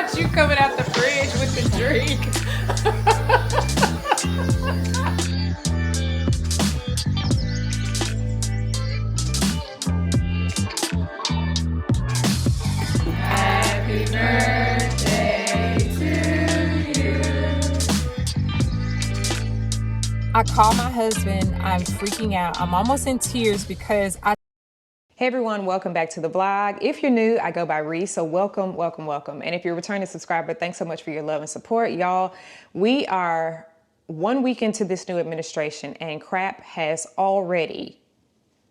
Not you coming out the fridge with the drink. Happy birthday to you. I call my husband. I'm freaking out. I'm almost in tears because Hey everyone, welcome back to the vlog. If you're new, I go by Ree, so welcome, welcome, welcome. And if you're a returning subscriber, thanks so much for your love and support. Y'all, we are 1 week into this new administration and crap has already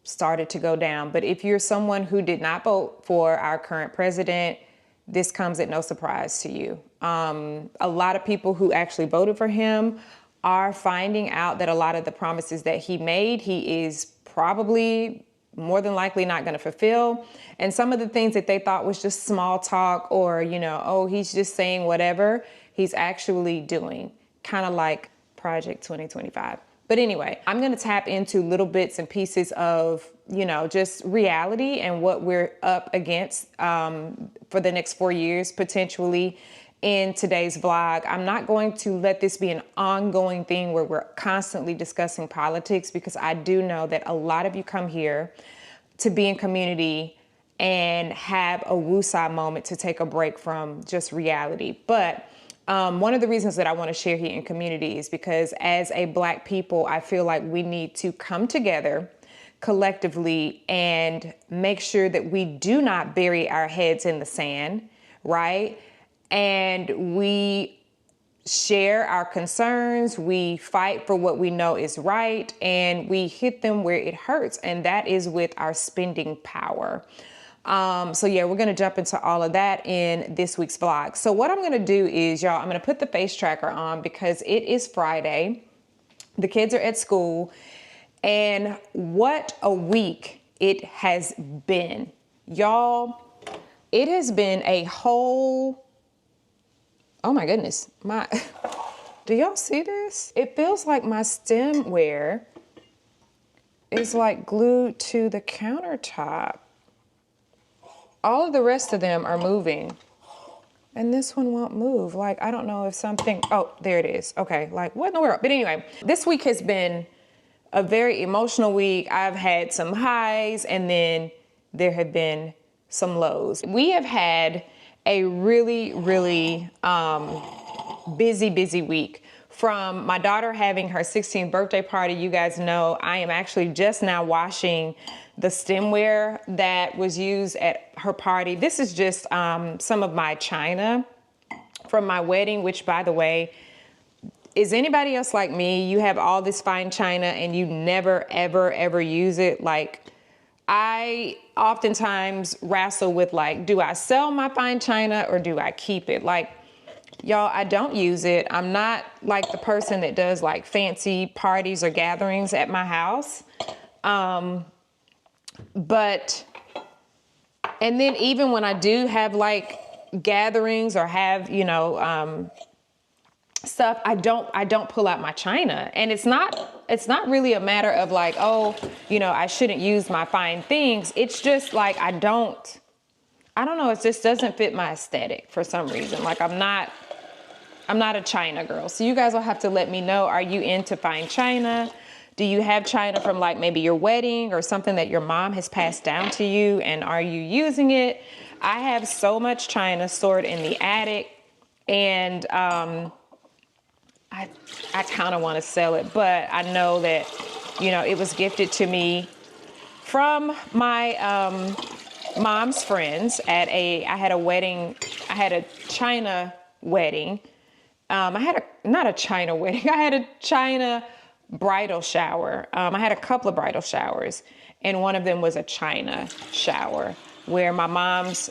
started to go down. But if you're someone who did not vote for our current president, this comes at no surprise to you. A lot of people who actually voted for him are finding out that a lot of the promises that he made, he is probably more than likely not going to fulfill. And some of the things that they thought was just small talk or, you know, oh, he's just saying whatever, he's actually doing, kind of like Project 2025. But anyway, I'm going to tap into little bits and pieces of, you know, just reality and what we're up against for the next 4 years, potentially, in today's vlog. I'm not going to let this be an ongoing thing where we're constantly discussing politics, because I do know that a lot of you come here to be in community and have a woosah moment to take a break from just reality. But one of the reasons that I want to share here in community is because as a Black people, I feel like we need to come together collectively and make sure that we do not bury our heads in the sand, right? And we share our concerns, we fight for what we know is right, and we hit them where it hurts, and that is with our spending power. So yeah, we're gonna jump into all of that in this week's vlog. So what I'm gonna do is, y'all, I'm gonna put the face tracker on because it is Friday. The kids are at school, and what a week it has been. Y'all, it has been a whole, oh my goodness, do y'all see this? It feels like my stemware is like glued to the countertop. All of the rest of them are moving and this one won't move. Like, I don't know if something, oh, there it is. Okay, like what in the world? But anyway, this week has been a very emotional week. I've had some highs and then there have been some lows. We have had a really, really busy week. From my daughter having her 16th birthday party, you guys know I am actually just now washing the stemware that was used at her party. This is just some of my china from my wedding, which, by the way, is anybody else like me? You have all this fine china and you never, ever use it. Like, I oftentimes wrestle with, like, do I sell my fine china or do I keep it? Like, y'all, I don't use it. I'm not like the person that does like fancy parties or gatherings at my house. But, and then even when I do have like gatherings or have, you know, stuff, I don't pull out my china. And it's not really a matter of like, oh, you know, I shouldn't use my fine things. It's just like, I don't know. It just doesn't fit my aesthetic for some reason. Like, I'm not a china girl. So you guys will have to let me know, are you into fine china? Do you have china from like maybe your wedding or something that your mom has passed down to you, and are you using it? I have so much china stored in the attic, and I kind of want to sell it, but I know that, you know, it was gifted to me from my mom's friends at I had a china wedding. Not a china wedding. I had a china bridal shower. I had a couple of bridal showers, and one of them was a china shower where my mom's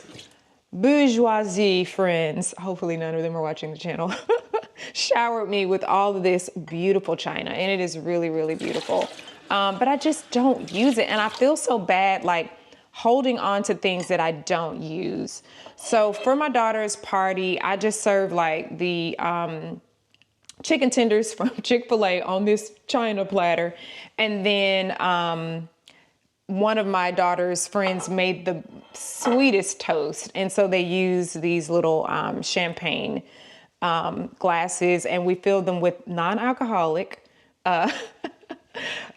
bourgeoisie friends, hopefully none of them are watching the channel, showered me with all of this beautiful china, and it is really, really beautiful. But I just don't use it, and I feel so bad, like, holding on to things that I don't use. So for my daughter's party, I just served like the chicken tenders from Chick-fil-A on this china platter. And then one of my daughter's friends made sweetest toast. And so they use these little champagne glasses, and we filled them with non-alcoholic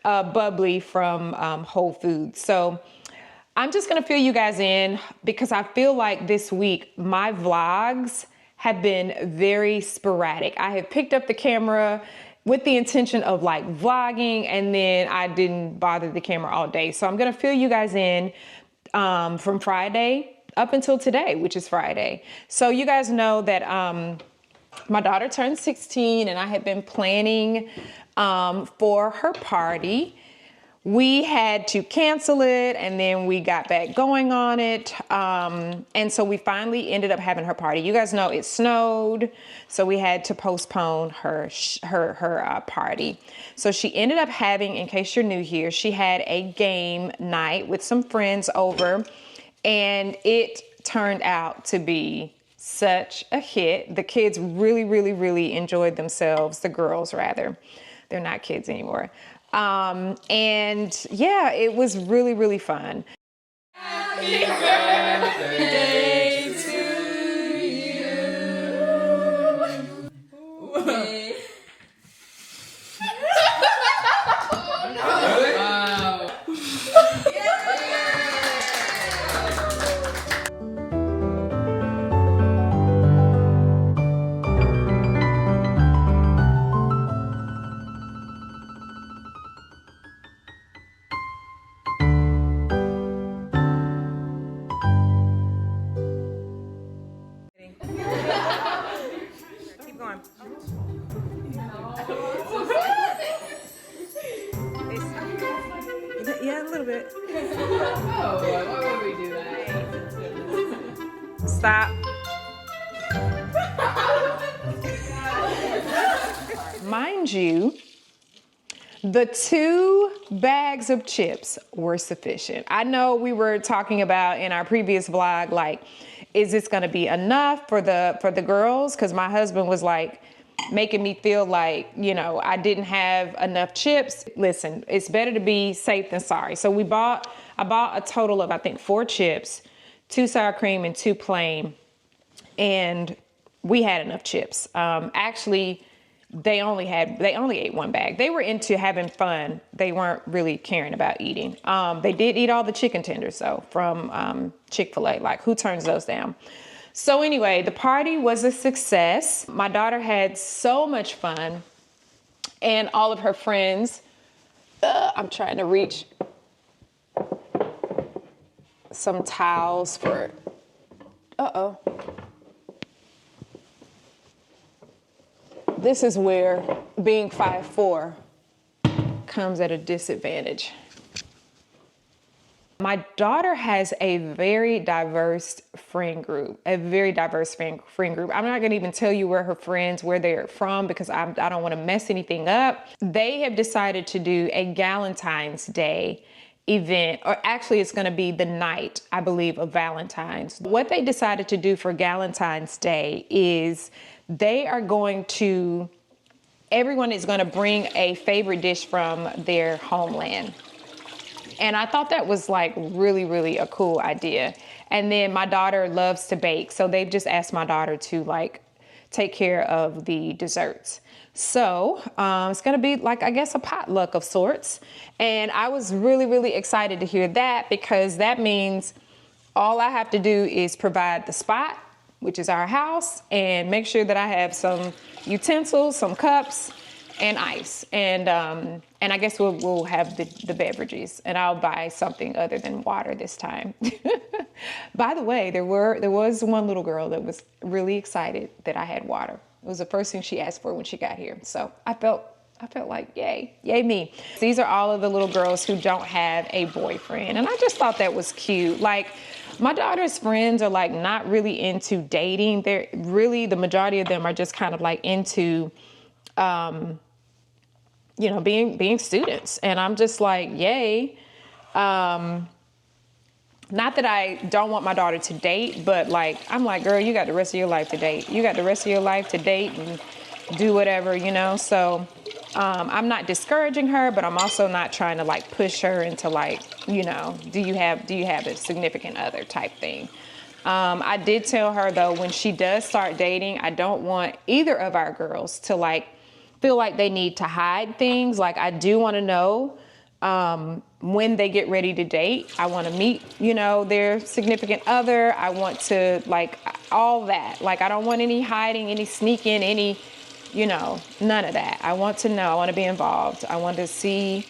bubbly from Whole Foods. So I'm just gonna fill you guys in because I feel like this week my vlogs have been very sporadic. I have picked up the camera with the intention of like vlogging, and then I didn't bother the camera all day. So I'm gonna fill you guys in from Friday up until today, which is Friday. So you guys know that my daughter turned 16 and I had been planning for her party. We had to cancel it, and then we got back going on it. And so we finally ended up having her party. You guys know it snowed, so we had to postpone her party. So she ended up having, in case you're new here, she had a game night with some friends over, and it turned out to be such a hit. The kids really, really, really enjoyed themselves. The girls, rather. They're not kids anymore. And yeah, it was really, really fun. Happy birthday to you. Wow. Keep going. Yeah, a little bit. Oh, why would we do that? Stop. Mind you, the 2 bags of chips were sufficient. I know we were talking about in our previous vlog, like, is this gonna be enough for the girls? Because my husband was like making me feel like, you know, I didn't have enough chips. Listen, it's better to be safe than sorry. So I bought a total of, I think, 4 chips, 2 sour cream and 2 plain, and we had enough chips. Actually, they only ate 1 bag. They were into having fun. They weren't really caring about eating. They did eat all the chicken tenders though from Chick-fil-A. Like, who turns those down? So anyway, the party was a success. My daughter had so much fun, and all of her friends. I'm trying to reach some towels for. Uh-oh. This is where being 5'4" comes at a disadvantage. My daughter has a very diverse friend group, friend group. I'm not gonna even tell you where they're from, because I don't wanna mess anything up. They have decided to do a Galentine's Day event, or actually it's gonna be the night, I believe, of Valentine's. What they decided to do for Galentine's Day is everyone is gonna bring a favorite dish from their homeland. And I thought that was like really, really a cool idea. And then my daughter loves to bake, so they've just asked my daughter to like take care of the desserts. So it's gonna be like, I guess, a potluck of sorts. And I was really, really excited to hear that, because that means all I have to do is provide the spot, which is our house, and make sure that I have some utensils, some cups, and ice. And I guess we'll have the beverages, and I'll buy something other than water this time. By the way, there was one little girl that was really excited that I had water. It was the first thing she asked for when she got here. So I felt like, yay me. These are all of the little girls who don't have a boyfriend, and I just thought that was cute. Like, my daughter's friends are like not really into dating. They're really, the majority of them are just kind of like into, you know, being students. And I'm just like, yay. Not that I don't want my daughter to date, but like, I'm like, girl, you got the rest of your life to date. You got the rest of your life to date and do whatever, you know? So I'm not discouraging her, but I'm also not trying to like push her into like, you know, do you have a significant other type thing. I did tell her though, when she does start dating, I don't want either of our girls to like feel like they need to hide things. Like I do want to know when they get ready to date. I want to meet, you know, their significant other. I want to like all that. Like I don't want any hiding, any sneaking, any, you know, none of that. I want to know. I want to be involved. I want to see,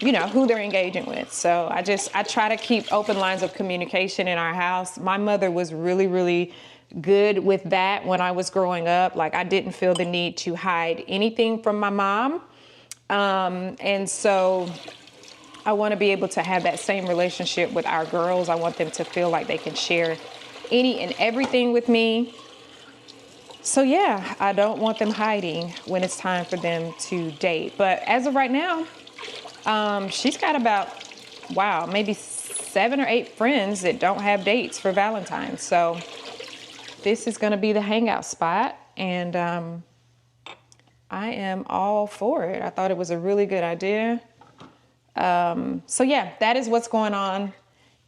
you know, who they're engaging with. So I try to keep open lines of communication in our house. My mother was really, really good with that when I was growing up. Like I didn't feel the need to hide anything from my mom. And so I want to be able to have that same relationship with our girls. I want them to feel like they can share any and everything with me. So yeah, I don't want them hiding when it's time for them to date. But as of right now, she's got about, wow, maybe 7 or 8 friends that don't have dates for Valentine's. So this is going to be the hangout spot. And I am all for it. I thought it was a really good idea. So yeah, that is what's going on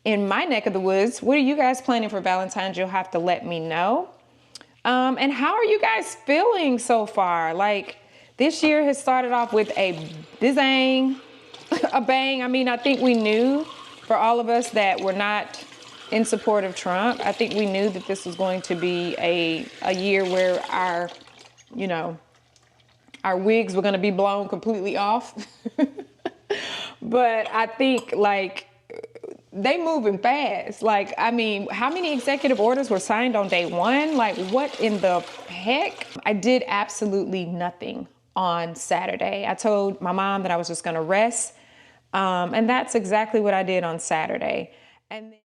in my neck of the woods. What are you guys planning for Valentine's? You'll have to let me know. And how are you guys feeling so far? Like this year has started off with a bang. I mean, I think we knew, for all of us that were not in support of Trump, I think we knew that this was going to be a year where our, you know, our wigs were going to be blown completely off. But I think like they moving fast. Like, I mean, how many executive orders were signed on day one? Like, what in the heck? I did absolutely nothing on Saturday. I told my mom that I was just going to rest. And that's exactly what I did on Saturday. And then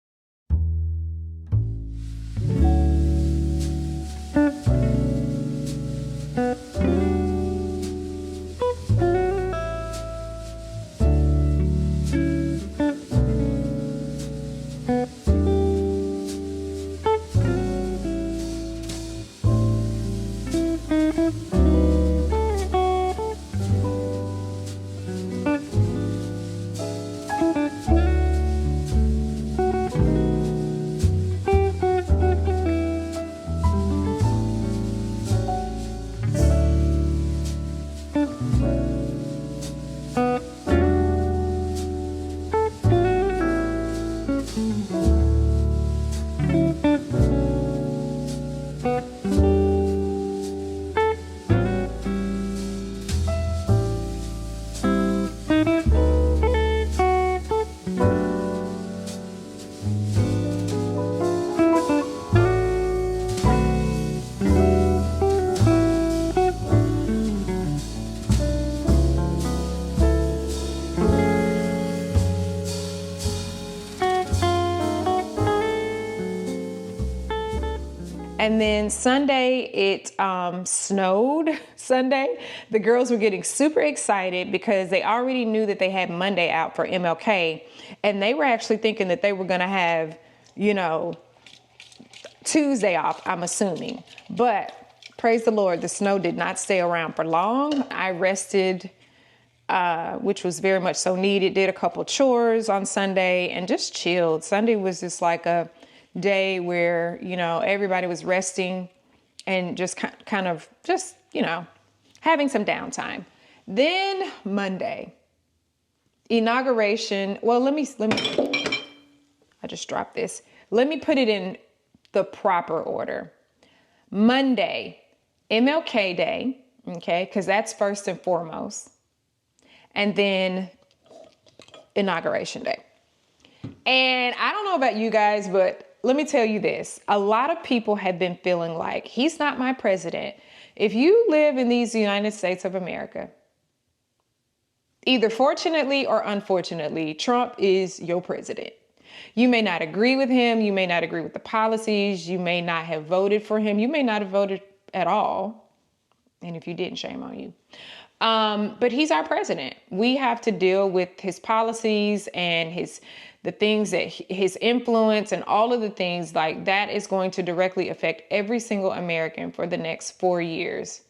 And then Sunday, it snowed Sunday. The girls were getting super excited because they already knew that they had Monday out for MLK. And they were actually thinking that they were going to have, you know, Tuesday off, I'm assuming. But praise the Lord, the snow did not stay around for long. I rested, which was very much so needed. Did a couple chores on Sunday and just chilled. Sunday was just like a day where, you know, everybody was resting and just kind of just, you know, having some downtime. Then Monday, inauguration. Well, let me, I just dropped this. Let me put it in the proper order. Monday, MLK Day, okay, because that's first and foremost. And then Inauguration Day. And I don't know about you guys, but let me tell you this. A lot of people have been feeling like he's not my president. If you live in these United States of America, either fortunately or unfortunately, Trump is your president. You may not agree with him. You may not agree with the policies. You may not have voted for him. You may not have voted at all. And if you didn't, shame on you. But he's our president. We have to deal with his policies and the things that his influence and all of the things like that is going to directly affect every single American for the next 4 years.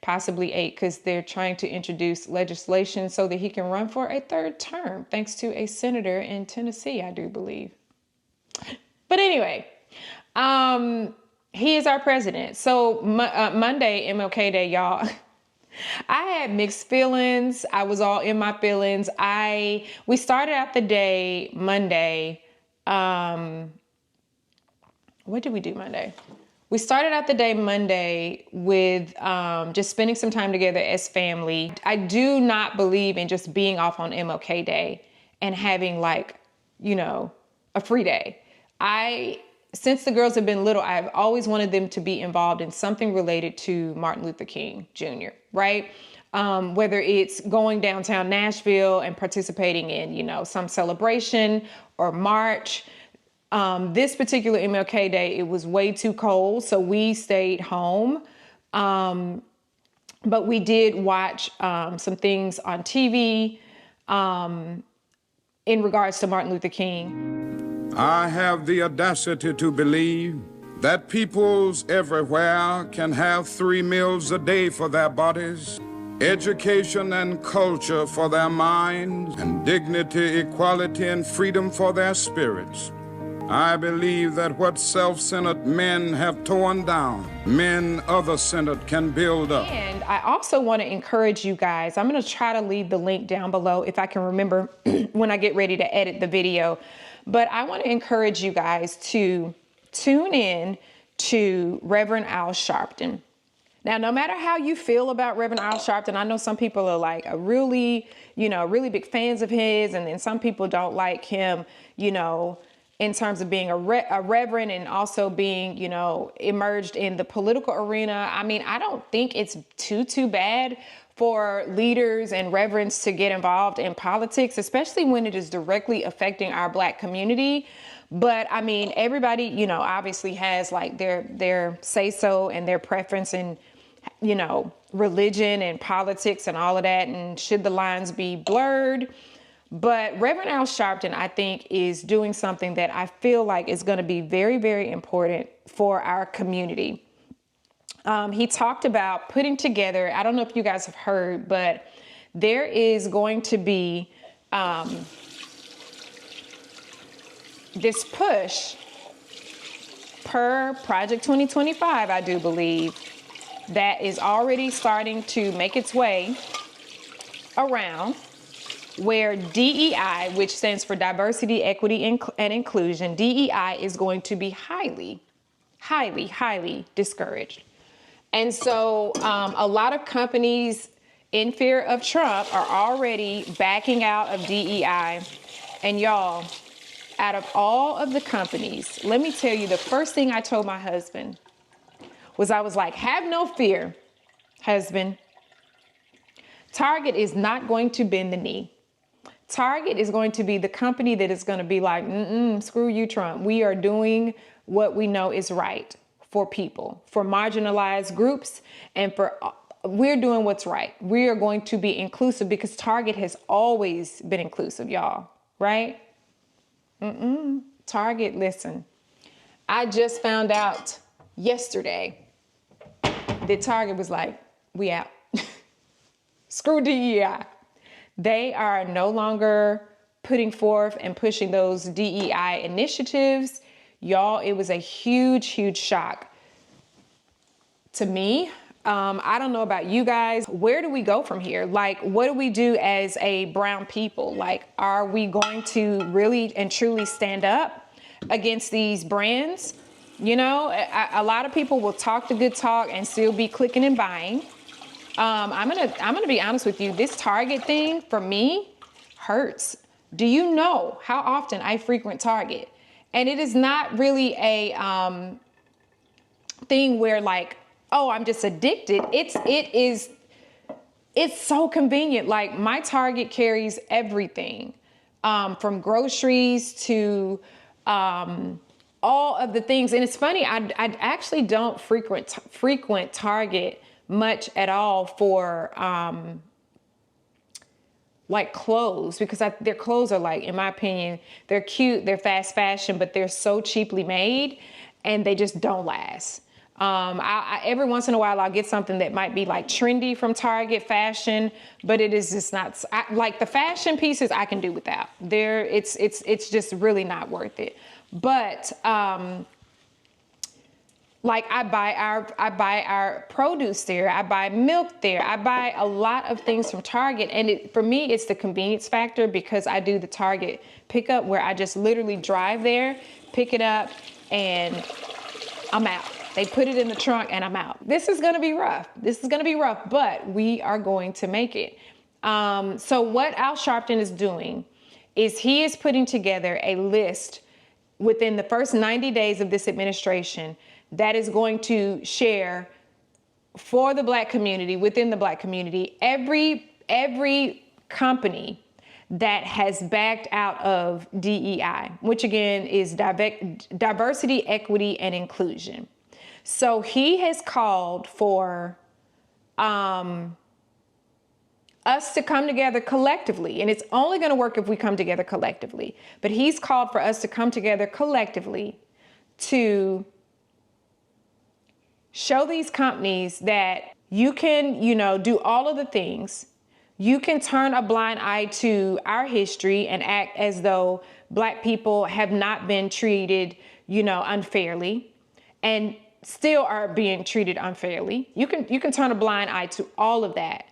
possibly 8, because they're trying to introduce legislation so that he can run for a 3rd term, thanks to a senator in Tennessee, I do believe. But anyway, he is our president. So Monday, MLK Day, y'all, I had mixed feelings. I was all in my feelings. We started out the day Monday. What did we do Monday? We started out the day Monday with just spending some time together as family. I do not believe in just being off on MLK Day and having like, you know, a free day. Since the girls have been little, I've always wanted them to be involved in something related to Martin Luther King Jr., right? Whether it's going downtown Nashville and participating in, you know, some celebration or march. This particular MLK Day, it was way too cold, so we stayed home. But we did watch some things on TV in regards to Martin Luther King. I have the audacity to believe that peoples everywhere can have 3 meals a day for their bodies, education and culture for their minds, and dignity, equality, and freedom for their spirits. I believe that what self-centered men have torn down, men other-centered can build up. And I also want to encourage you guys, I'm going to try to leave the link down below if I can remember when I get ready to edit the video. But I want to encourage you guys to tune in to Reverend Al Sharpton. Now, no matter how you feel about Reverend Al Sharpton, I know some people are like really big fans of his, and then some people don't like him, you know, in terms of being a reverend and also being, you know, emerged in the political arena. I mean, I don't think it's too bad for leaders and reverends to get involved in politics, especially when it is directly affecting our Black community. But I mean, everybody, you know, obviously has like their say-so and their preference in, you know, religion and politics and all of that. And should the lines be blurred? But Reverend Al Sharpton, I think, is doing something that I feel like is going to be very, very important for our community. He talked about putting together, I don't know if you guys have heard, but there is going to be this push per Project 2025, I do believe, that is already starting to make its way around, where DEI, which stands for Diversity, Equity, and Inclusion, DEI is going to be highly, highly, highly discouraged. And so a lot of companies in fear of Trump are already backing out of DEI. And y'all, out of all of the companies, let me tell you, the first thing I told my husband was, I was like, have no fear, husband. Target is not going to bend the knee. Target is going to be the company that is going to be like, screw you, Trump. We are doing what we know is right for people, for marginalized groups, and we're doing what's right. We are going to be inclusive, because Target has always been inclusive, y'all, right? Target, listen, I just found out yesterday that Target was like, we out. Screw DEI. They are no longer putting forth and pushing those DEI initiatives. Y'all, it was a huge, huge shock to me. I don't know about you guys. Where do we go from here? Like, what do we do as a brown people? Like, are we going to really and truly stand up against these brands? You know, a lot of people will talk the good talk and still be clicking and buying. I'm gonna be honest with you. This Target thing for me hurts. Do you know how often I frequent Target? And it is not really a thing where like, oh, I'm just addicted. It's so convenient. Like, my Target carries everything, from groceries to all of the things. And it's funny, I actually don't frequent Target much at all for like clothes, because their clothes are, like, in my opinion, they're cute, they're fast fashion, but they're so cheaply made and they just don't last. Every once in a while I'll get something that might be like trendy from Target fashion, but it is just not like the fashion pieces I can do without. It's just really not worth it. But like I buy our produce there, I buy milk there, I buy a lot of things from Target, and for me it's the convenience factor, because I do the Target pickup where I just literally drive there, pick it up, and I'm out. They put it in the trunk and I'm out. This is gonna be rough. This is gonna be rough, but we are going to make it. So what Al Sharpton is doing is he is putting together a list within the first 90 days of this administration that is going to share for the Black community, within the Black community, every company that has backed out of DEI, which again is diversity, equity, and inclusion. So he has called for us to come together collectively, and it's only going to work if we come together collectively. But he's called for us to come together collectively to show these companies that you can, do all of the things. You can turn a blind eye to our history and act as though Black people have not been treated, unfairly, and still are being treated unfairly. You can turn a blind eye to all of that,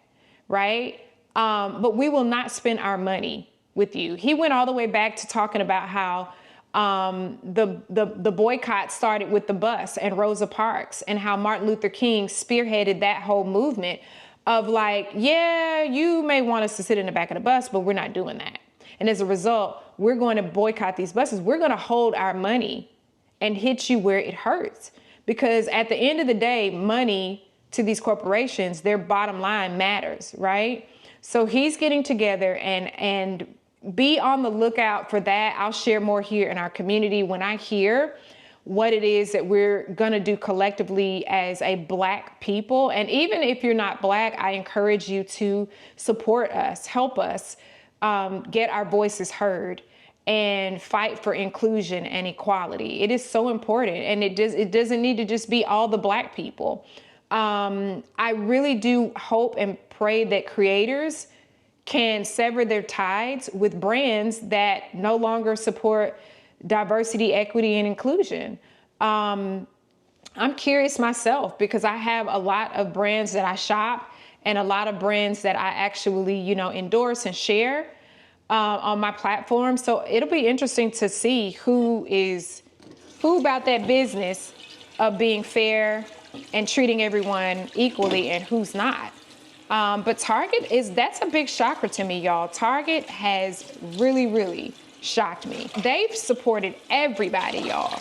right? But we will not spend our money with you. He went all the way back to talking about how the boycott started with the bus and Rosa Parks, and how Martin Luther King spearheaded that whole movement of like, yeah, you may want us to sit in the back of the bus, but we're not doing that. And as a result, we're going to boycott these buses. We're going to hold our money and hit you where it hurts. Because at the end of the day, money to these corporations, their bottom line matters, right? So he's getting together and be on the lookout for that. I'll share more here in our community when I hear what it is that we're gonna do collectively as a Black people. And even if you're not Black, I encourage you to support us, help us get our voices heard and fight for inclusion and equality. It is so important, and it doesn't need to just be all the Black people. I really do hope and pray that creators can sever their ties with brands that no longer support diversity, equity, and inclusion. I'm curious myself, because I have a lot of brands that I shop and a lot of brands that I actually, endorse and share on my platform. So it'll be interesting to see who about that business of being fair and treating everyone equally and who's not. But Target that's a big shocker to me, y'all. Target has really, really shocked me. They've supported everybody, y'all.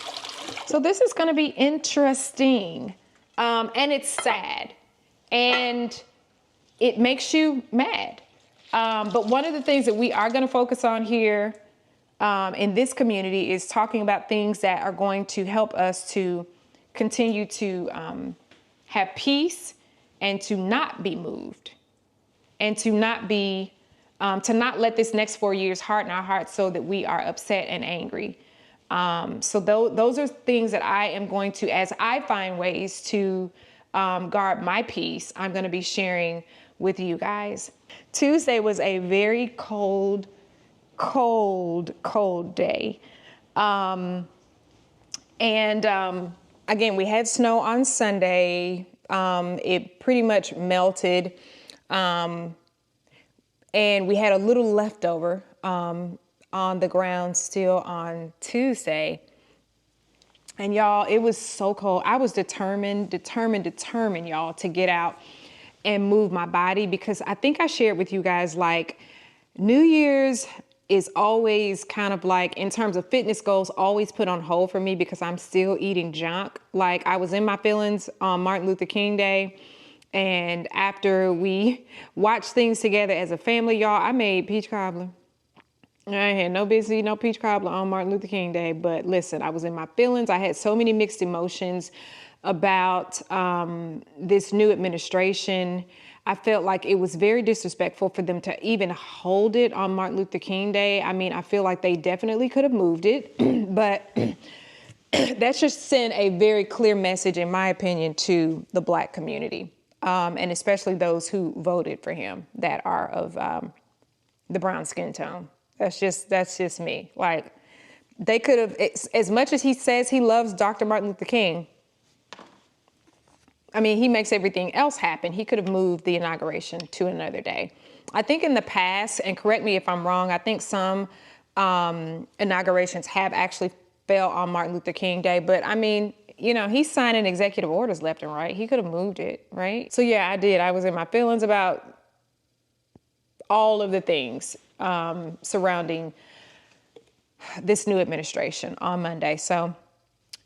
So this is gonna be interesting. And it's sad. And it makes you mad. But one of the things that we are gonna focus on here in this community is talking about things that are going to help us to continue to have peace and to not be moved, and to not let this next 4 years harden our hearts so that we are upset and angry. So those are things that I am going to, as I find ways to guard my peace, I'm going to be sharing with you guys. Tuesday was a very cold day. Again, we had snow on Sunday. It pretty much melted. And we had a little leftover on the ground still on Tuesday. And y'all, it was so cold. I was determined, y'all, to get out and move my body, because I think I shared with you guys, like, New Year's is always kind of like, in terms of fitness goals, always put on hold for me because I'm still eating junk. Like, I was in my feelings on Martin Luther King Day. And after we watched things together as a family, y'all, I made peach cobbler. I had no business eating no peach cobbler on Martin Luther King Day. But listen, I was in my feelings. I had so many mixed emotions about this new administration. I felt like it was very disrespectful for them to even hold it on Martin Luther King Day. I mean, I feel like they definitely could have moved it, but that should send a very clear message, in my opinion, to the Black community, and especially those who voted for him that are of the brown skin tone. That's just me. Like, they could have, as much as he says he loves Dr. Martin Luther King, I mean, he makes everything else happen. He could have moved the inauguration to another day. I think in the past, and correct me if I'm wrong, I think some inaugurations have actually fell on Martin Luther King Day. But I mean, you know, he's signing executive orders left and right. He could have moved it, right? So yeah, I did. I was in my feelings about all of the things surrounding this new administration on Monday. So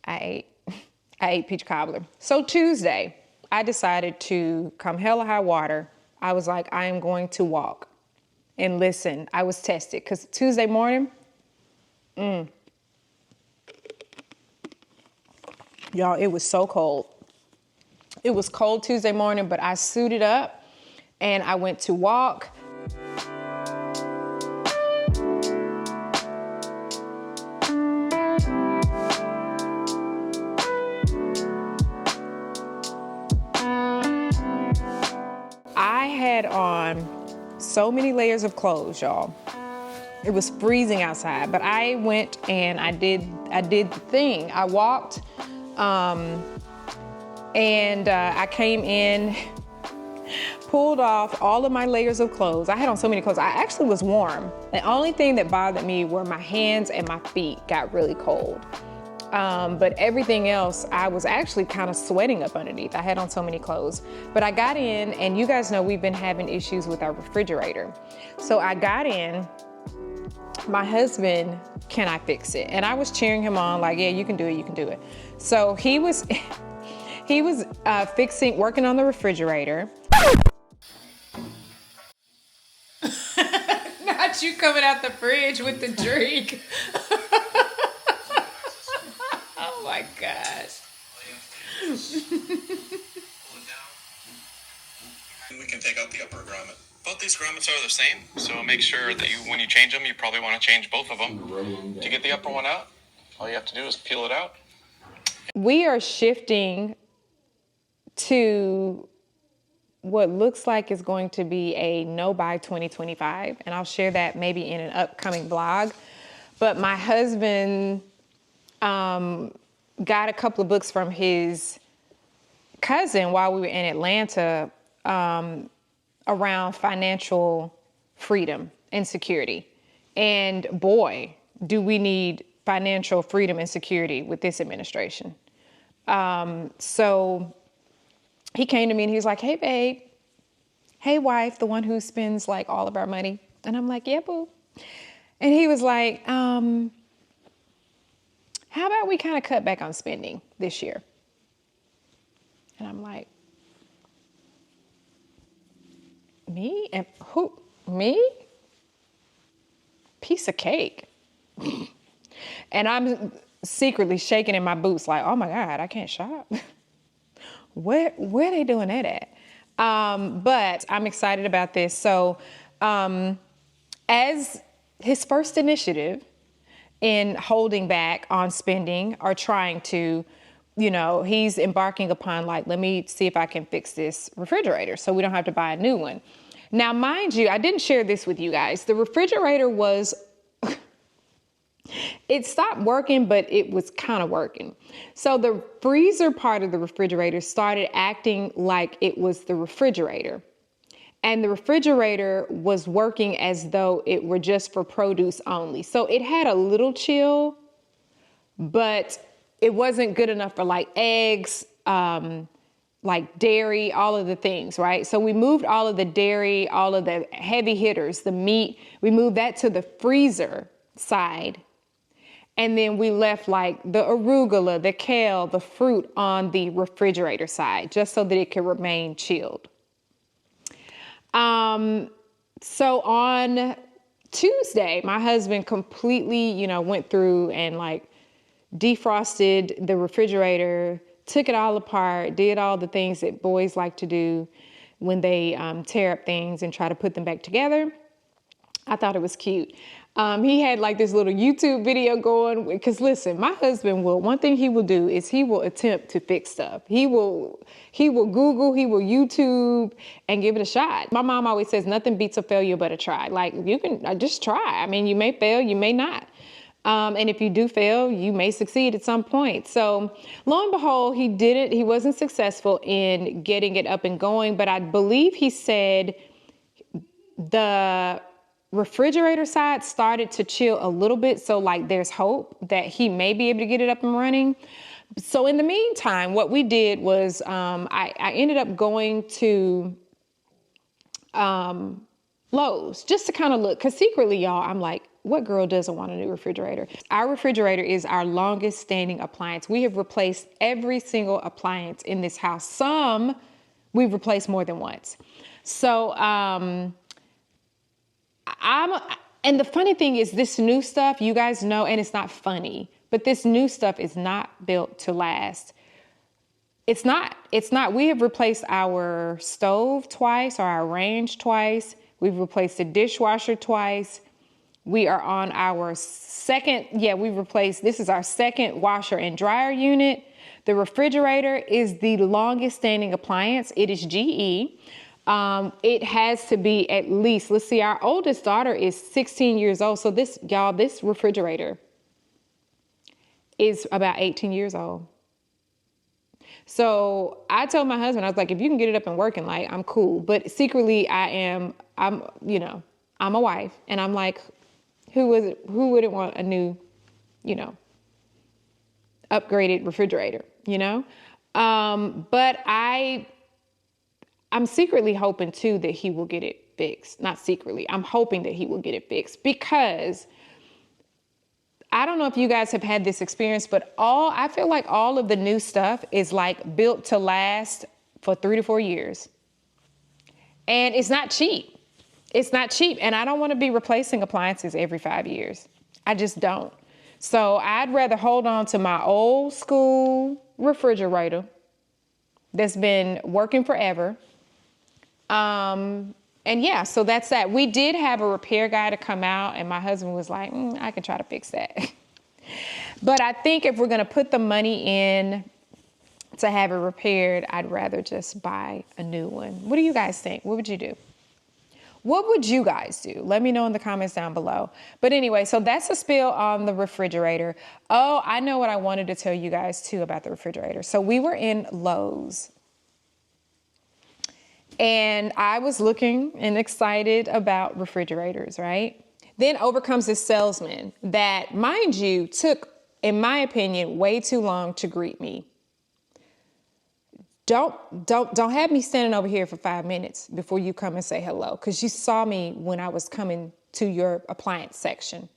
I ate peach cobbler. So Tuesday, I decided to, come hell or high water, I was like, I am going to walk. And listen, I was tested because Tuesday morning, y'all, it was so cold. It was cold Tuesday morning, but I suited up and I went to walk. I had on so many layers of clothes, y'all. It was freezing outside, but I went and I did the thing. I walked, and I came in, pulled off all of my layers of clothes. I had on so many clothes. I actually was warm. The only thing that bothered me were my hands and my feet got really cold. But everything else, I was actually kind of sweating up underneath. I had on so many clothes. But I got in, and you guys know we've been having issues with our refrigerator. So I got in, my husband, can I fix it? And I was cheering him on, like, yeah, you can do it, you can do it. So he was working on the refrigerator. Not you coming out the fridge with the drink. Oh my gosh. We can take out the upper grommet. Both these grommets are the same, so make sure that when you change them, you probably want to change both of them. To get the upper one out, all you have to do is peel it out. We are shifting to what looks like is going to be a no-buy 2025, and I'll share that maybe in an upcoming vlog. But my husband got a couple of books from his cousin while we were in Atlanta around financial freedom and security. And boy, do we need financial freedom and security with this administration. So he came to me and he was like, hey, babe, hey, wife, the one who spends like all of our money. And I'm like, yeah, boo. And he was like, how about we kind of cut back on spending this year? And I'm like, me? And who? Me? Piece of cake. And I'm secretly shaking in my boots like, oh my God, I can't shop. Where are they doing that at? But I'm excited about this. So as his first initiative in holding back on spending or trying to, you know, he's embarking upon like, let me see if I can fix this refrigerator so we don't have to buy a new one. Now, mind you, I didn't share this with you guys. The refrigerator was, it stopped working, but it was kind of working. So the freezer part of the refrigerator started acting like it was the refrigerator. And the refrigerator was working as though it were just for produce only. So it had a little chill, but it wasn't good enough for like eggs, like dairy, all of the things, right? So we moved all of the dairy, all of the heavy hitters, the meat, we moved that to the freezer side. And then we left like the arugula, the kale, the fruit on the refrigerator side, just so that it could remain chilled. So on Tuesday, my husband completely, you know, went through and like defrosted the refrigerator, took it all apart, did all the things that boys like to do when they tear up things and try to put them back together. I thought it was cute. He had like this little YouTube video going, because listen, my husband one thing he will do is he will attempt to fix stuff. He will Google, he will YouTube and give it a shot. My mom always says nothing beats a failure but a try. Like, you can just try. I mean, you may fail, you may not. And if you do fail, you may succeed at some point. So lo and behold, he didn't. He wasn't successful in getting it up and going, but I believe he said the refrigerator side started to chill a little bit. So like there's hope that he may be able to get it up and running. So in the meantime, what we did was I ended up going to Lowe's just to kind of look, because secretly, y'all, I'm like, what girl doesn't want a new refrigerator? Our refrigerator is our longest standing appliance. We have replaced every single appliance in this house. Some we've replaced more than once. So and the funny thing is this new stuff, you guys know, and it's not funny, but this new stuff is not built to last. It's not. We have replaced our stove twice or our range twice. We've replaced the dishwasher twice. We are on our this is our second washer and dryer unit. The refrigerator is the longest standing appliance. It is GE. It has to be at least, let's see, our oldest daughter is 16 years old. So this refrigerator is about 18 years old. So I told my husband, I was like, if you can get it up and working, like, I'm cool. But secretly I'm a wife, and I'm like, who wouldn't want a new, upgraded refrigerator, But I'm secretly hoping too that he will get it fixed. Not secretly. I'm hoping that he will get it fixed, because I don't know if you guys have had this experience, but I feel like all of the new stuff is like built to last for 3 to 4 years. And it's not cheap. It's not cheap. And I don't want to be replacing appliances every 5 years. I just don't. So I'd rather hold on to my old school refrigerator that's been working forever. And yeah, so that's that. We did have a repair guy to come out, and my husband was like, I can try to fix that. But I think if we're going to put the money in to have it repaired, I'd rather just buy a new one. What do you guys think? What would you do? What would you guys do? Let me know in the comments down below. But anyway, so that's a spill on the refrigerator. Oh, I know what I wanted to tell you guys too about the refrigerator. So we were in Lowe's, and I was looking and excited about refrigerators, right? Then over comes this salesman that, mind you, took, in my opinion, way too long to greet me. Don't have me standing over here for 5 minutes before you come and say hello, because you saw me when I was coming to your appliance section.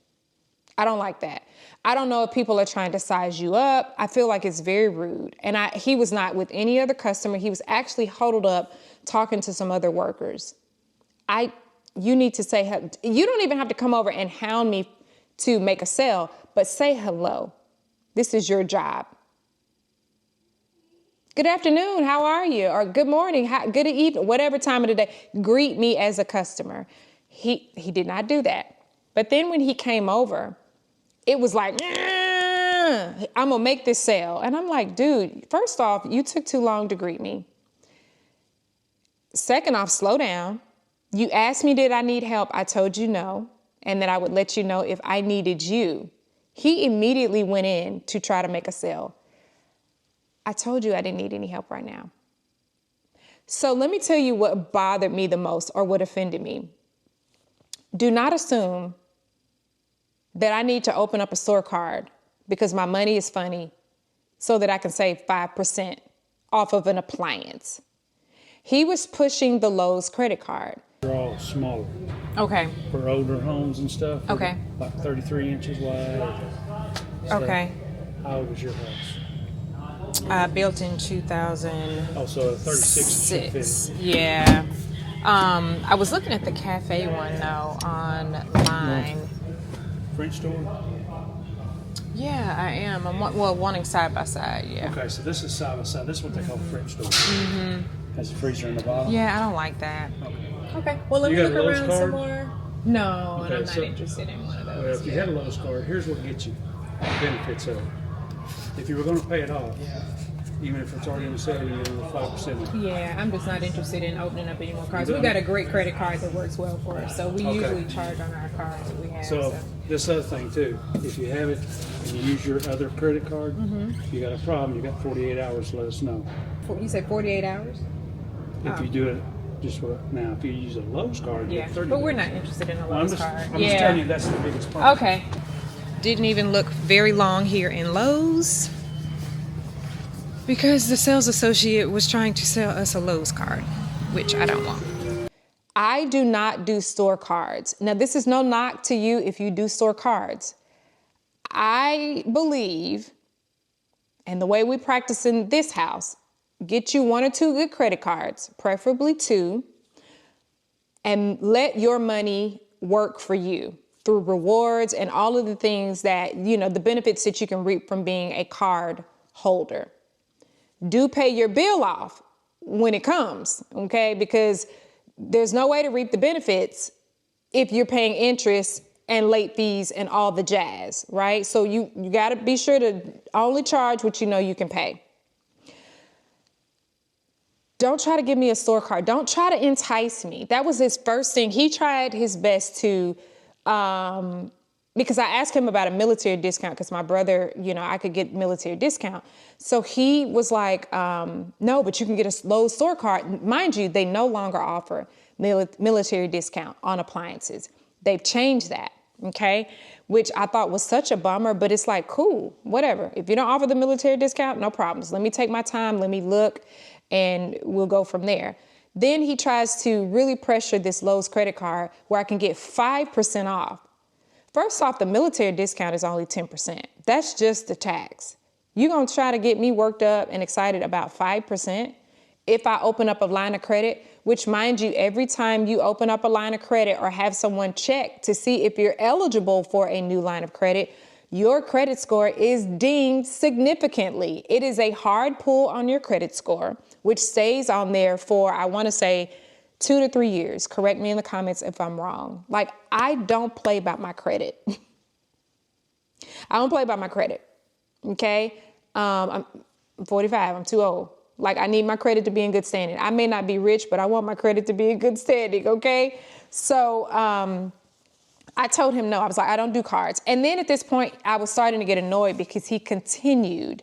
I don't like that. I don't know if people are trying to size you up. I feel like it's very rude. And he was not with any other customer. He was actually huddled up talking to some other workers. You need to say, you don't even have to come over and hound me to make a sale, but say hello. This is your job. Good afternoon, how are you? Or good morning, good evening, whatever time of the day. Greet me as a customer. He did not do that. But then when he came over, it was like, I'm gonna make this sale. And I'm like, dude, first off, you took too long to greet me. Second off, slow down. You asked me, did I need help? I told you no, and that I would let you know if I needed you. He immediately went in to try to make a sale. I told you I didn't need any help right now. So let me tell you what bothered me the most, or what offended me. Do not assume that I need to open up a store card because my money is funny so that I can save 5% off of an appliance. He was pushing the Lowe's credit card. They're all smaller. Okay. For older homes and stuff. Okay. Like 33 inches wide. Okay. How old was your house? Built in 2000. Oh, so 36. Yeah. I was looking at the cafe one though online. French door? Yeah, I am. I'm wanting side by side. Yeah. Okay, so this is side by side. This is what they call French door. Mm-hmm. Has a freezer in the bottom. Yeah, I don't like that. Okay. Okay. Well, let me look around some more. No, and Okay, I'm not so- interested in one of Well, those. if you had a Lowe's card, here's what gets you benefits of it. If you were going to pay it off, even if it's already in the sale, you get a little 5%. Yeah, I'm just not interested in opening up any more cards. We got a great credit card that works well for us, so we Okay. usually charge on our cards that we have. So this other thing too, if you have it and you use your other credit card, if you got a problem, you got 48 hours to let us know. You say 48 hours? If you do it just now, if you use a Lowe's card, you Yeah, get 30 but we're days. not interested in a Well, Lowe's card. I'm just telling you that's the biggest problem. Okay. Didn't even look very long here in Lowe's because the sales associate was trying to sell us a Lowe's card, which I don't want. I do not do store cards. Now, this is no knock to you if you do store cards. I believe, and the way we practice in this house, get you 1 or 2 good credit cards, preferably 2, and let your money work for you through rewards and all of the things that, the benefits that you can reap from being a card holder. Do pay your bill off when it comes, okay? Because there's no way to reap the benefits if you're paying interest and late fees and all the jazz, right? So you got to be sure to only charge what you know you can pay. Don't try to give me a store card. Don't try to entice me. That was his first thing. He tried his best to, because I asked him about a military discount because my brother, I could get military discount. So he was like, no, but you can get a Lowe's store card. Mind you, they no longer offer military discount on appliances. They've changed that, okay? Which I thought was such a bummer, but it's like, cool, whatever. If you don't offer the military discount, no problems. Let me take my time, let me look, and we'll go from there. Then he tries to really pressure this Lowe's credit card where I can get 5% off. First off, the military discount is only 10%. That's just the tax. You're going to try to get me worked up and excited about 5% if I open up a line of credit, which, mind you, every time you open up a line of credit or have someone check to see if you're eligible for a new line of credit, your credit score is dinged significantly. It is a hard pull on your credit score, which stays on there for, I want to say, 2 to 3 years. Correct me in the comments if I'm wrong. Like, I don't play about my credit. I don't play about my credit, okay? I'm 45, I'm too old. Like, I need my credit to be in good standing. I may not be rich, but I want my credit to be in good standing, okay? So I told him no. I was like, I don't do cards. And then at this point, I was starting to get annoyed because he continued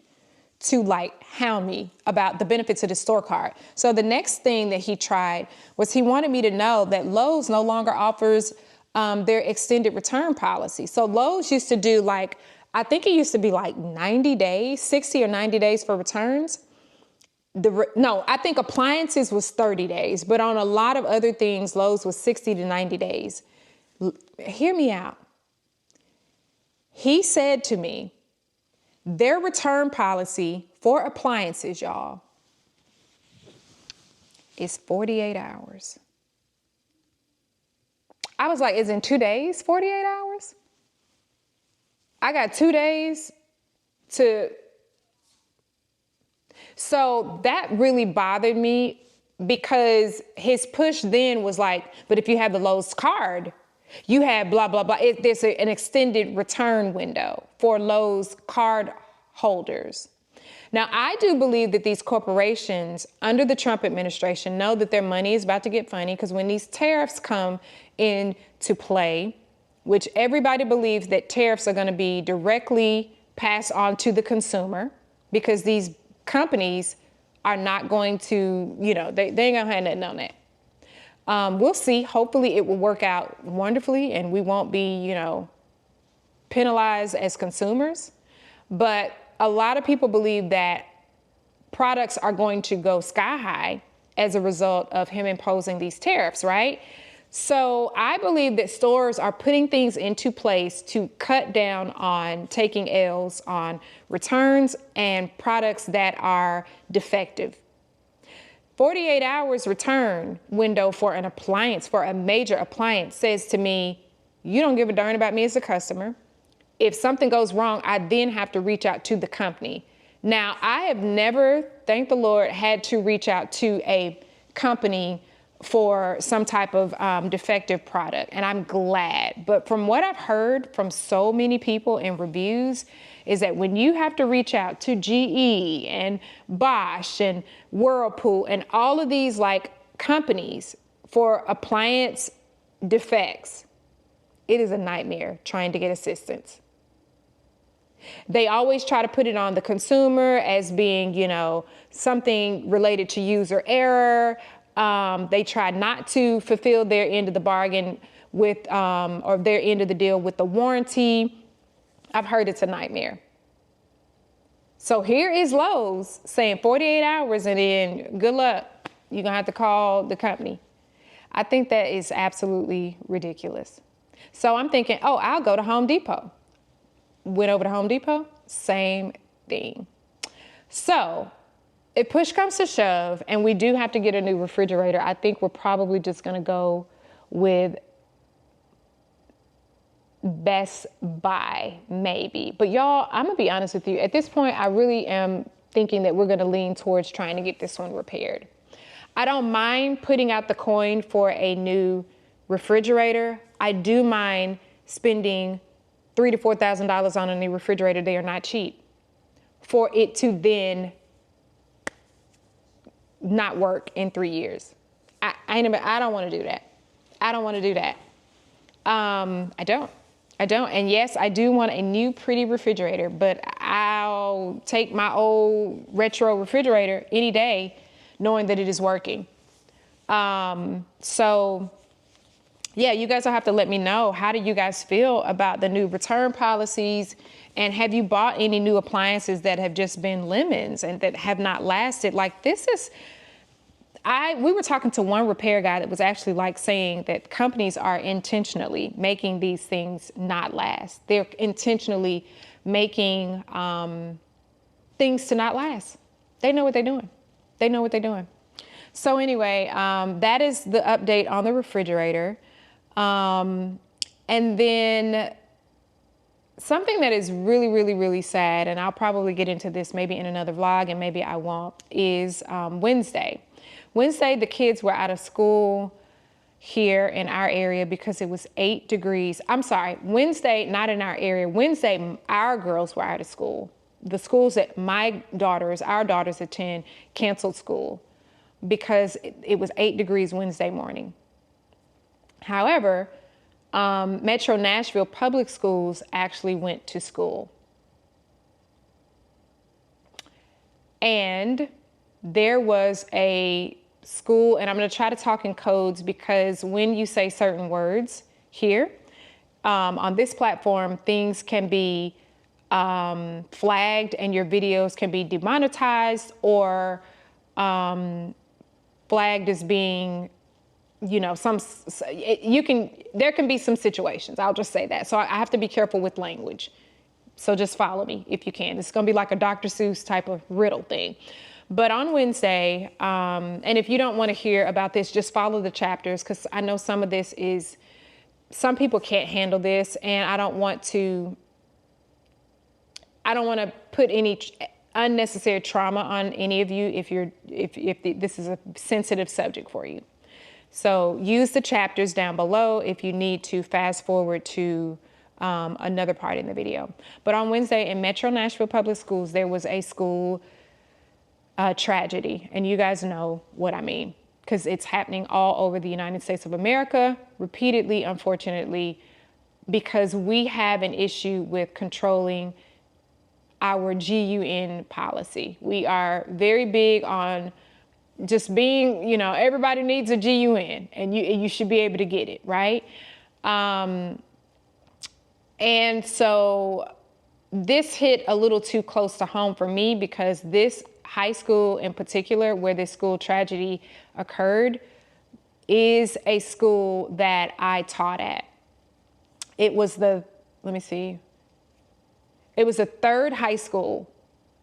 to hound me about the benefits of the store card. So the next thing that he tried was he wanted me to know that Lowe's no longer offers their extended return policy. So Lowe's used to do I think it used to be 90 days, 60 or 90 days for returns. No, I think appliances was 30 days, but on a lot of other things, Lowe's was 60 to 90 days. Hear me out. He said to me, their return policy for appliances, y'all, is 48 hours. I was like, is in 2 days 48 hours? I got 2 days to... So that really bothered me because his push then was but if you have the Lowe's card, you have blah, blah, blah. There's an extended return window for Lowe's card holders. Now, I do believe that these corporations under the Trump administration know that their money is about to get funny because when these tariffs come into play, which everybody believes that tariffs are going to be directly passed on to the consumer because these companies are not going to, they ain't going to have nothing on that. We'll see. Hopefully it will work out wonderfully and we won't be, penalized as consumers. But a lot of people believe that products are going to go sky high as a result of him imposing these tariffs, right? So I believe that stores are putting things into place to cut down on taking L's on returns and products that are defective. 48 hours return window for an appliance, for a major appliance, says to me, you don't give a darn about me as a customer. If something goes wrong, I then have to reach out to the company. Now, I have never, thank the Lord, had to reach out to a company for some type of defective product, and I'm glad. But from what I've heard from so many people in reviews is that when you have to reach out to GE and Bosch and Whirlpool and all of these like companies for appliance defects, it is a nightmare trying to get assistance. They always try to put it on the consumer as being, you know, something related to user error. They try not to fulfill their end of the bargain with, or their end of the deal with the warranty. I've heard it's a nightmare. So here is Lowe's saying 48 hours and then good luck. You're gonna have to call the company. I think that is absolutely ridiculous. So I'm thinking, oh, I'll go to Home Depot. Went over to Home Depot, same thing. So if push comes to shove and we do have to get a new refrigerator, I think we're probably just gonna go with Best Buy, maybe. But y'all, I'm gonna be honest with you. At this point, I really am thinking that we're gonna lean towards trying to get this one repaired. I don't mind putting out the coin for a new refrigerator. I do mind spending $3,000 to $4,000 on a new refrigerator. They are not cheap. For it to then not work in 3 years. I don't want to do that. I don't want to do that. I don't. And yes, I do want a new pretty refrigerator, but I'll take my old retro refrigerator any day knowing that it is working. So yeah, you guys will have to let me know. How do you guys feel about the new return policies? And have you bought any new appliances that have just been lemons and that have not lasted? Like this is, we were talking to one repair guy that was actually like saying that companies are intentionally making these things not last. They're intentionally making things to not last. They know what they're doing. They know what they're doing. So anyway, that is the update on the refrigerator. And then something that is really, really, really sad, and I'll probably get into this maybe in another vlog and maybe I won't, is Wednesday. Wednesday, the kids were out of school here in our area because it was 8 degrees. I'm sorry, Wednesday, not in our area. Wednesday, our girls were out of school. The schools that our daughters attend canceled school because it was 8 degrees Wednesday morning. However, Metro Nashville public schools actually went to school. And there was a school, and I'm going to try to talk in codes because when you say certain words here on this platform, things can be flagged and your videos can be demonetized or flagged as being, you know, there can be some situations. I'll just say that. So I have to be careful with language. So just follow me if you can. It's going to be like a Dr. Seuss type of riddle thing. But on Wednesday, and if you don't want to hear about this, just follow the chapters because I know some of this is, some people can't handle this, and I don't want to put any unnecessary trauma on any of you if this is a sensitive subject for you. So use the chapters down below if you need to fast forward to another part in the video. But on Wednesday in Metro Nashville Public Schools, there was a school tragedy. And you guys know what I mean, because it's happening all over the United States of America repeatedly, unfortunately, because we have an issue with controlling our GUN policy. We are very big on just being, you know, everybody needs a GUN and you should be able to get it, right? And so this hit a little too close to home for me because this high school in particular, where this school tragedy occurred, is a school that I taught at. It was the third high school,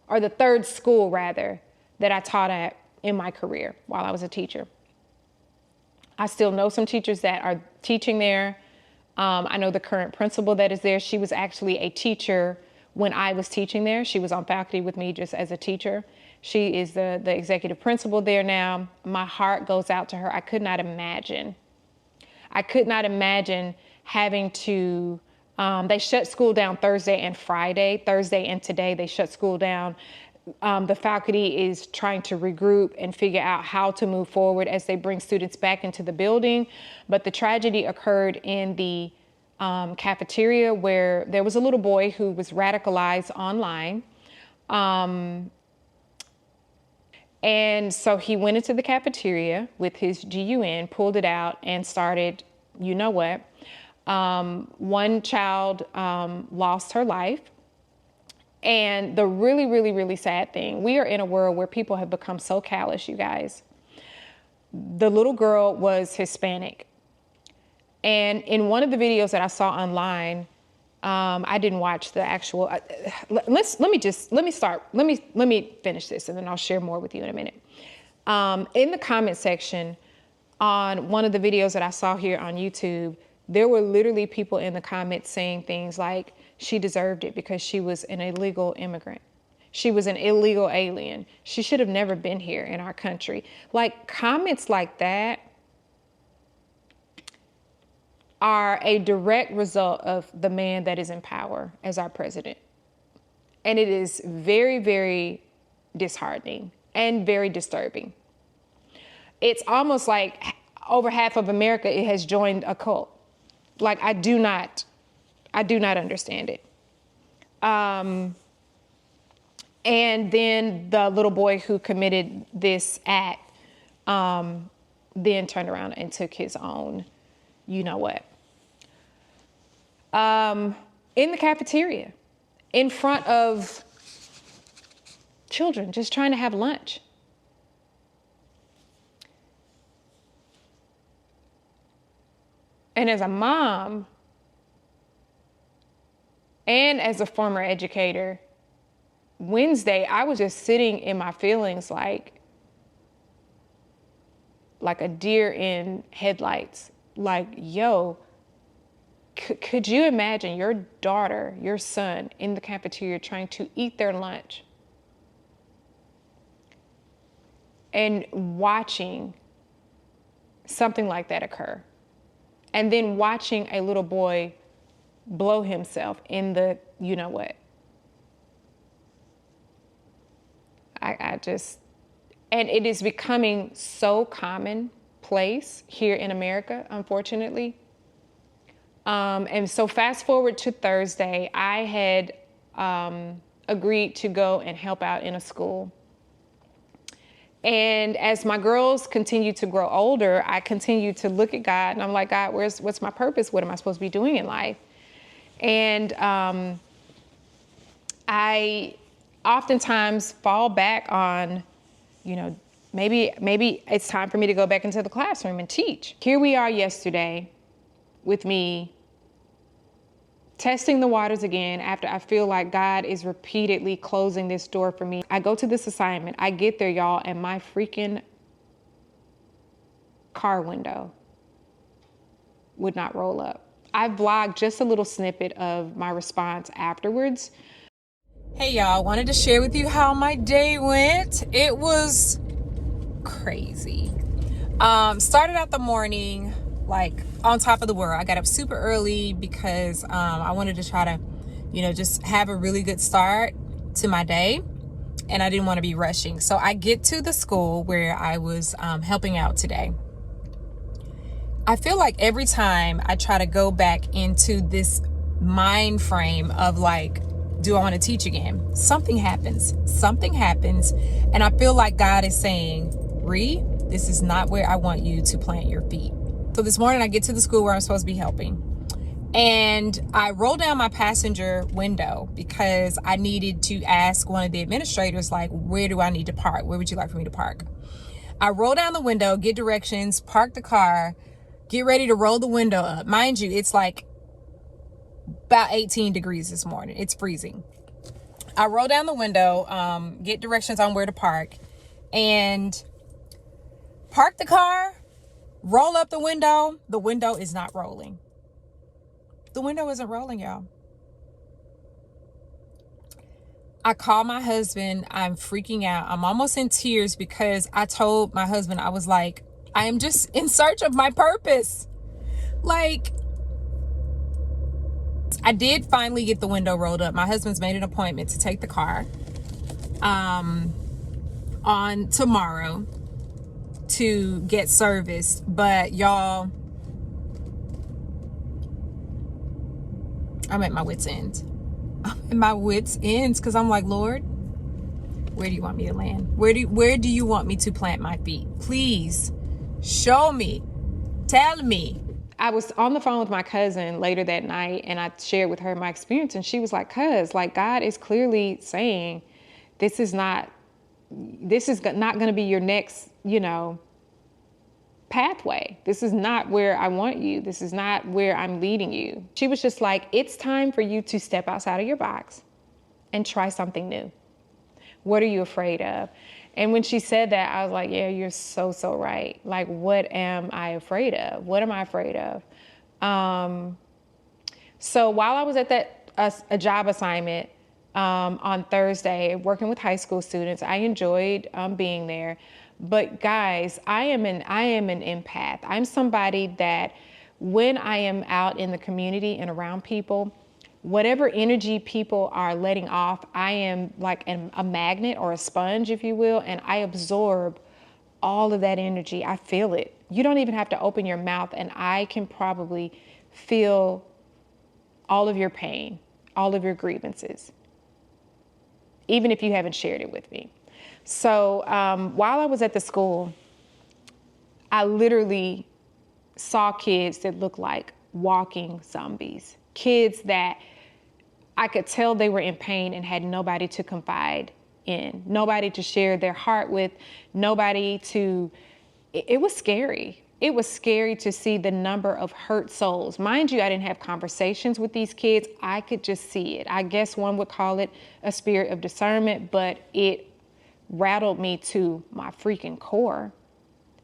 or the third school rather, that I taught at in my career while I was a teacher. I still know some teachers that are teaching there. I know the current principal that is there. She was actually a teacher when I was teaching there. She was on faculty with me just as a teacher. She is the executive principal there now. My heart goes out to her. I could not imagine having to, they shut school down Thursday and Friday. Thursday and today they shut school down. The faculty is trying to regroup and figure out how to move forward as they bring students back into the building. But the tragedy occurred in the cafeteria where there was a little boy who was radicalized online. And so he went into the cafeteria with his GUN, pulled it out, and started, you know what? One child lost her life. And the really, really, really sad thing, we are in a world where people have become so callous, you guys. The little girl was Hispanic. And in one of the videos that I saw online, I didn't watch the actual, let me finish this and then I'll share more with you in a minute. In the comment section on one of the videos that I saw here on YouTube, there were literally people in the comments saying things like, she deserved it because she was an illegal immigrant. She was an illegal alien. She should have never been here in our country. Like, comments like that are a direct result of the man that is in power as our president. And it is very, very disheartening and very disturbing. It's almost like over half of America, it has joined a cult. Like, I do not understand it. And then the little boy who committed this act then turned around and took his own, you know what. In the cafeteria, in front of children just trying to have lunch. And as a mom, and as a former educator, Wednesday, I was just sitting in my feelings like a deer in headlights. Like, yo, could you imagine your daughter, your son in the cafeteria trying to eat their lunch and watching something like that occur? And then watching a little boy blow himself in the, you know what. I just, and it is becoming so commonplace here in America, unfortunately. And so fast forward to Thursday, I had agreed to go and help out in a school. And as my girls continue to grow older, I continue to look at God and I'm like, God, what's my purpose? What am I supposed to be doing in life? And I oftentimes fall back on, you know, maybe it's time for me to go back into the classroom and teach. Here we are yesterday with me testing the waters again after I feel like God is repeatedly closing this door for me. I go to this assignment, I get there, y'all, and my freaking car window would not roll up. I vlogged just a little snippet of my response afterwards. Hey y'all, wanted to share with you how my day went. It was crazy. Started out the morning like on top of the world. I got up super early because I wanted to try to, you know, just have a really good start to my day, and I didn't want to be rushing. So I get to the school where I was helping out today. I feel like every time I try to go back into this mind frame of like, do I want to teach again? Something happens, and I feel like God is saying, Ree, this is not where I want you to plant your feet. So this morning I get to the school where I'm supposed to be helping, and I roll down my passenger window because I needed to ask one of the administrators, like, where do I need to park? Where would you like for me to park? I roll down the window, get directions, park the car, get ready to roll the window up. Mind you, it's like about 18 degrees this morning. It's freezing. I roll down the window, get directions on where to park, and park the car, roll up the window. The window is not rolling. The window isn't rolling, y'all. I call my husband. I'm freaking out. I'm almost in tears because I told my husband, I was like, I am just in search of my purpose. Like, I did finally get the window rolled up. My husband's made an appointment to take the car on tomorrow to get serviced. But y'all, I'm at my wit's end. I'm at my wit's ends because I'm like, Lord, where do you want me to land? Where do you want me to plant my feet? Please show me. Tell me. I was on the phone with my cousin later that night, and I shared with her my experience, and she was like, cuz, like, God is clearly saying this is not going to be your next, pathway. This is not where I want you. This is not where I'm leading you. She was just like, it's time for you to step outside of your box and try something new. What are you afraid of? And when she said that, I was like, yeah, you're so right. Like, what am I afraid of? What am I afraid of? So while I was at a job assignment on Thursday, working with high school students, I enjoyed being there. But guys, I am an empath. I'm somebody that when I am out in the community and around people, whatever energy people are letting off, I am like a magnet or a sponge, if you will, and I absorb all of that energy. I feel it. You don't even have to open your mouth, and I can probably feel all of your pain, all of your grievances, even if you haven't shared it with me. So while I was at the school, I literally saw kids that looked like walking zombies, kids that I could tell they were in pain and had nobody to confide in, nobody to share their heart with, it was scary. It was scary to see the number of hurt souls. Mind you, I didn't have conversations with these kids. I could just see it. I guess one would call it a spirit of discernment, but it rattled me to my freaking core,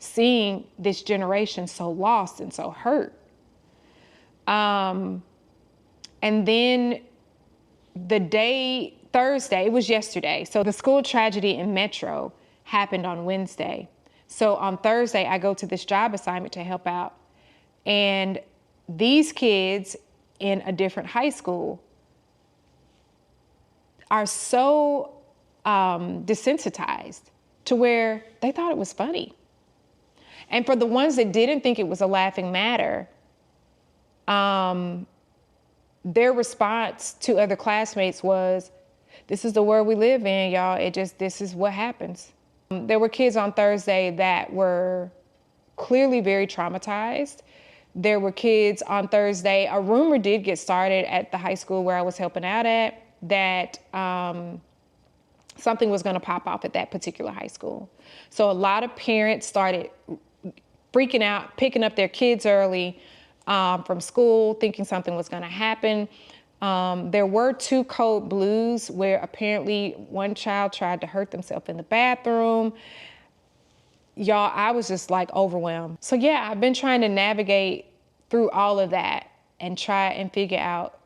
seeing this generation so lost and so hurt. And then Thursday, it was yesterday. So the school tragedy in Metro happened on Wednesday. So on Thursday, I go to this job assignment to help out. And these kids in a different high school are so desensitized to where they thought it was funny. And for the ones that didn't think it was a laughing matter, their response to other classmates was, this is the world we live in, y'all. This is what happens. There were kids on Thursday that were clearly very traumatized. There were kids on Thursday, a rumor did get started at the high school where I was helping out at, that something was gonna pop off at that particular high school. So a lot of parents started freaking out, picking up their kids early from school, thinking something was gonna happen. There were 2 code blues where apparently one child tried to hurt themselves in the bathroom. Y'all, I was just like overwhelmed. So yeah, I've been trying to navigate through all of that and try and figure out,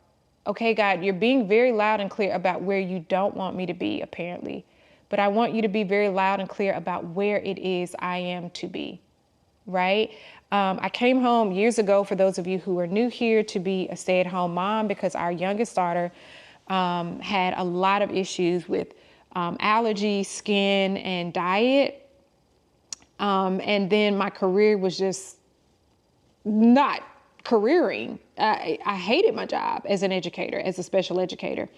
okay, God, you're being very loud and clear about where you don't want me to be, apparently. But I want you to be very loud and clear about where it is I am to be, right? I came home years ago, for those of you who are new here, to be a stay-at-home mom because our youngest daughter had a lot of issues with allergies, skin, and diet. And then my career was just not careering. I hated my job as an educator, as a special educator.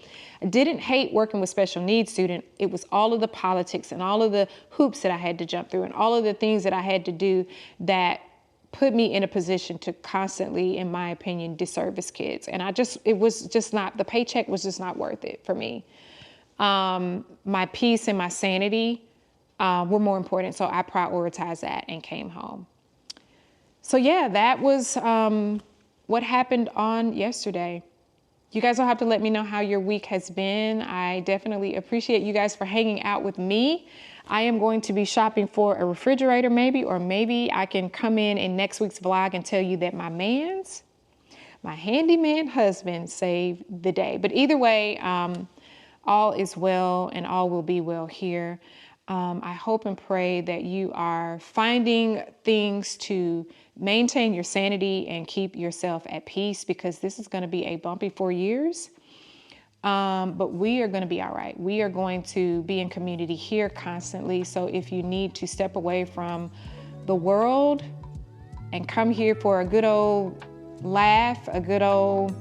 I didn't hate working with special needs students. It was all of the politics and all of the hoops that I had to jump through and all of the things that I had to do that put me in a position to constantly, in my opinion, disservice kids. And it was just not, the paycheck was just not worth it for me. My peace and my sanity were more important. So I prioritized that and came home. So yeah, that was what happened on yesterday. You guys will have to let me know how your week has been. I definitely appreciate you guys for hanging out with me. I am going to be shopping for a refrigerator or maybe I can come in next week's vlog and tell you that my handyman husband saved the day. But either way, all is well and all will be well here. I hope and pray that you are finding things to maintain your sanity and keep yourself at peace, because this is going to be a bumpy 4 years. But we are going to be all right. We are going to be in community here constantly. So if you need to step away from the world and come here for a good old laugh, a good old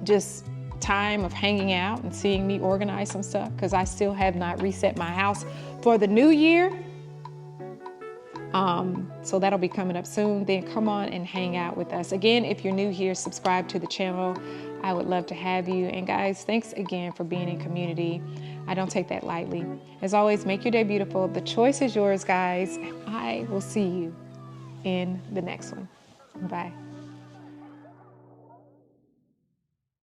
just time of hanging out and seeing me organize some stuff, because I still have not reset my house for the new year. So that'll be coming up soon. Then come on and hang out with us. Again, if you're new here, subscribe to the channel. I would love to have you. And guys, thanks again for being in community. I don't take that lightly. As always, make your day beautiful. The choice is yours, guys. I will see you in the next one. Bye.